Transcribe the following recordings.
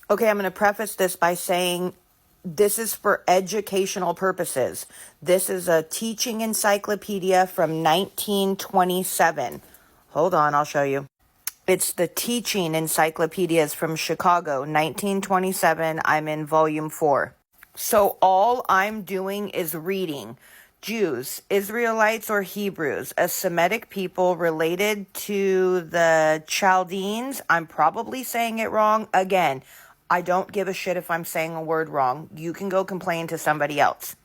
Okay, I'm going to preface this by saying this is for educational purposes. This is a teaching encyclopedia from 1927. Hold on, I'll show you. It's the teaching encyclopedias from Chicago, 1927. I'm in volume 4. So all I'm doing is reading. Jews, Israelites or Hebrews, a Semitic people related to the Chaldeans. I'm probably saying it wrong. Again, I don't give a shit if I'm saying a word wrong. You can go complain to somebody else.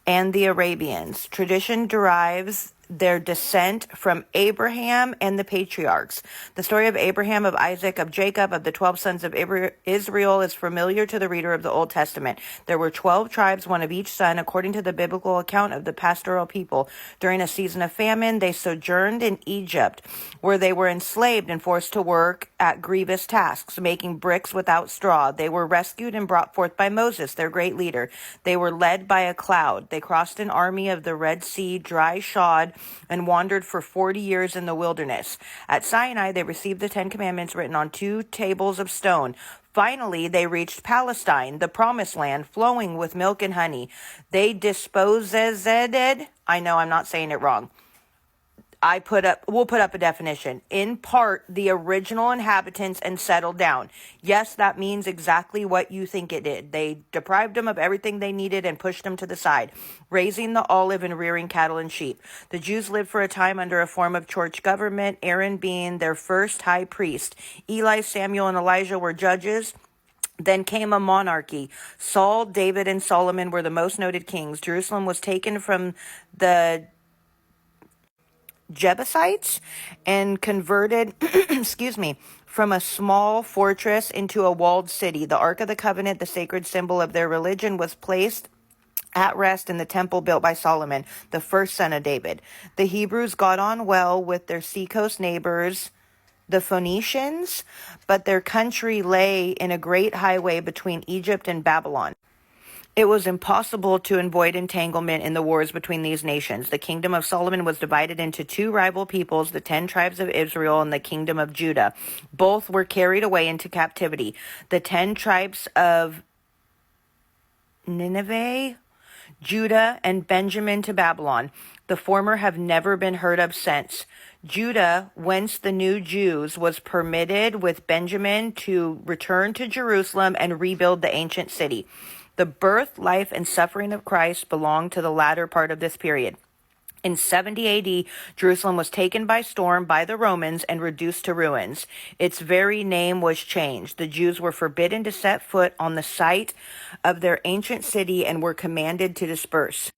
And the Arabians. Tradition derives their descent from Abraham and the patriarchs. The story of Abraham, of Isaac, of Jacob, of the 12 sons of Israel is familiar to the reader of the Old Testament. There were 12 tribes, one of each son, according to the biblical account of the pastoral people. During a season of famine, they sojourned in Egypt, where they were enslaved and forced to work at grievous tasks, making bricks without straw. They were rescued and brought forth by Moses, their great leader. They were led by a cloud. They crossed an army of the Red Sea, dry shod, and wandered for 40 years in the wilderness. At Sinai, they received the 10 Commandments written on 2 tables of stone. Finally, they reached Palestine, the promised land, flowing with milk and honey. They disposed, I know I'm not saying it wrong. We'll put up a definition. In part, the original inhabitants and settled down. Yes, that means exactly what you think it did. They deprived them of everything they needed and pushed them to the side, raising the olive and rearing cattle and sheep. The Jews lived for a time under a form of church government, Aaron being their first high priest. Eli, Samuel, and Elijah were judges. Then came a monarchy. Saul, David, and Solomon were the most noted kings. Jerusalem was taken from the Jebusites and converted, from a small fortress into a walled city. The Ark of the Covenant, the sacred symbol of their religion, was placed at rest in the temple built by Solomon, the first son of David. The Hebrews got on well with their seacoast neighbors, the Phoenicians, but their country lay in a great highway between Egypt and Babylon. It was impossible to avoid entanglement in the wars between these nations. The kingdom of Solomon was divided into 2 rival peoples, the 10 tribes of Israel and the kingdom of Judah. Both were carried away into captivity. The 10 tribes of Nineveh, Judah, and Benjamin to Babylon. The former have never been heard of since. Judah, whence the new Jews, was permitted with Benjamin to return to Jerusalem and rebuild the ancient city. The birth, life, and suffering of Christ belong to the latter part of this period. In 70 AD, Jerusalem was taken by storm by the Romans and reduced to ruins. Its very name was changed. The Jews were forbidden to set foot on the site of their ancient city and were commanded to disperse.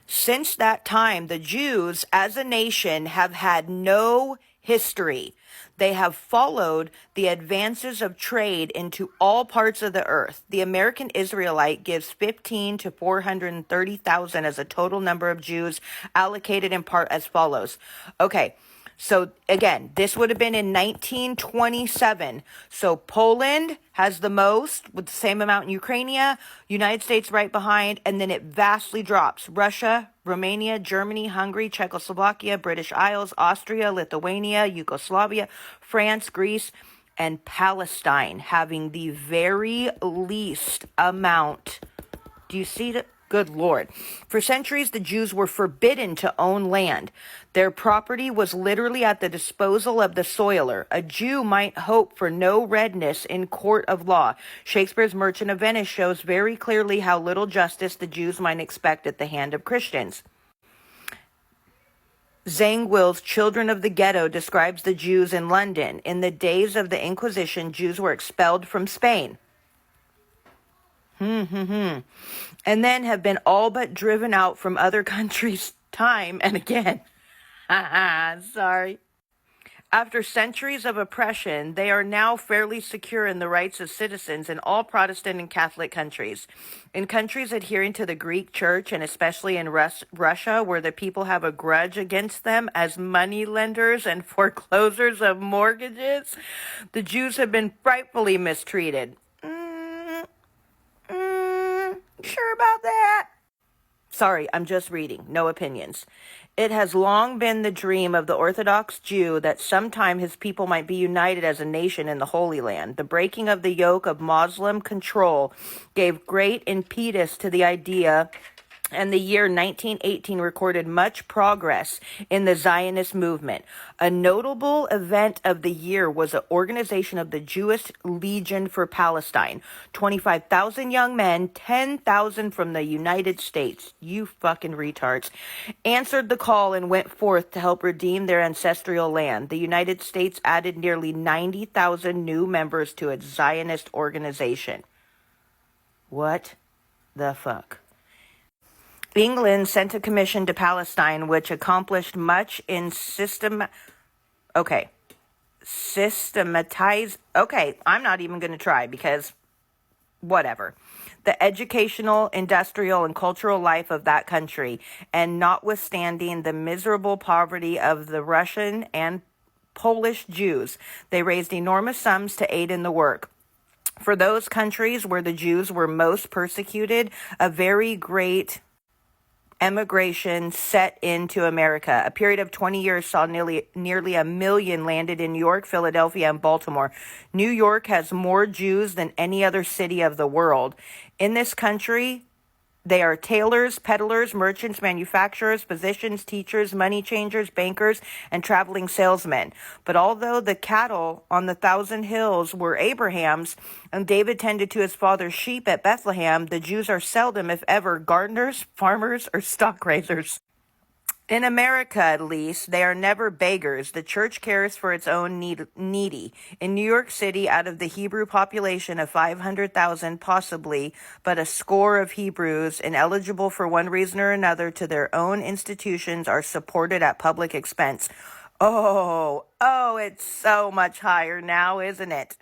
Since that time, the Jews as a nation have had no history. They have followed the advances of trade into all parts of the earth. The American Israelite gives 15 to 430,000 as a total number of Jews, allocated in part as follows. Okay, so again, this would have been in 1927. So Poland has the most with the same amount in Ukraine, United States right behind, and then it vastly drops. Russia, Romania, Germany, Hungary, Czechoslovakia, British Isles, Austria, Lithuania, Yugoslavia, France, Greece, and Palestine having the very least amount. Do you see that? Good Lord. For centuries, the Jews were forbidden to own land. Their property was literally at the disposal of the soiler. A Jew might hope for no redress in court of law. Shakespeare's Merchant of Venice shows very clearly how little justice the Jews might expect at the hand of Christians. Zangwill's Children of the Ghetto describes the Jews in London. In the days of the Inquisition, Jews were expelled from Spain. And then have been all but driven out from other countries time and again. Sorry. After centuries of oppression, they are now fairly secure in the rights of citizens in all Protestant and Catholic countries. In countries adhering to the Greek Church, and especially in Russia, where the people have a grudge against them as money lenders and foreclosers of mortgages, the Jews have been frightfully mistreated. Sure about that? Sorry, I'm just reading. No opinions. It has long been the dream of the Orthodox Jew that sometime his people might be united as a nation in the Holy Land. The breaking of the yoke of Muslim control gave great impetus to the idea, and the year 1918 recorded much progress in the Zionist movement. A notable event of the year was the organization of the Jewish Legion for Palestine. 25,000 young men, 10,000 from the United States, you fucking retards, answered the call and went forth to help redeem their ancestral land. The United States added nearly 90,000 new members to its Zionist organization. What the fuck? England sent a commission to Palestine, which accomplished much in systematize. Okay, I'm not even going to try because whatever. The educational, industrial, and cultural life of that country, and notwithstanding the miserable poverty of the Russian and Polish Jews, they raised enormous sums to aid in the work. For those countries where the Jews were most persecuted, a very great emigration set into America. A period of 20 years saw nearly 1 million landed in New York, Philadelphia, and Baltimore. New York has more Jews than any other city of the world. In this country, they are tailors, peddlers, merchants, manufacturers, physicians, teachers, money changers, bankers, and traveling salesmen. But although the cattle on the 1,000 hills were Abraham's, and David tended to his father's sheep at Bethlehem, the Jews are seldom, if ever, gardeners, farmers, or stock raisers. In America, at least, they are never beggars. The church cares for its own needy. In New York City, out of the Hebrew population of 500,000, possibly, but a score of Hebrews, ineligible for one reason or another to their own institutions, are supported at public expense. Oh, it's so much higher now, isn't it?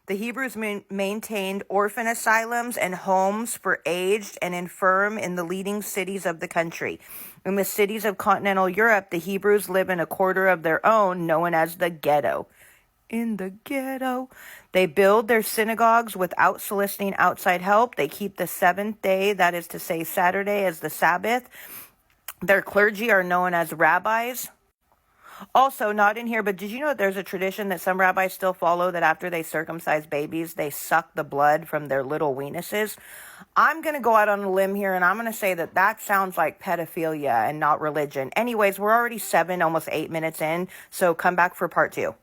The Hebrews maintained orphan asylums and homes for aged and infirm in the leading cities of the country. In the cities of continental Europe, the Hebrews live in a quarter of their own, known as the ghetto. In the ghetto. They build their synagogues without soliciting outside help. They keep the seventh day, that is to say Saturday, as the Sabbath. Their clergy are known as rabbis. Also, not in here, but did you know that there's a tradition that some rabbis still follow that after they circumcise babies, they suck the blood from their little weenuses? I'm going to go out on a limb here, and I'm going to say that that sounds like pedophilia and not religion. Anyways, we're already 7, almost 8 minutes in, so come back for part 2.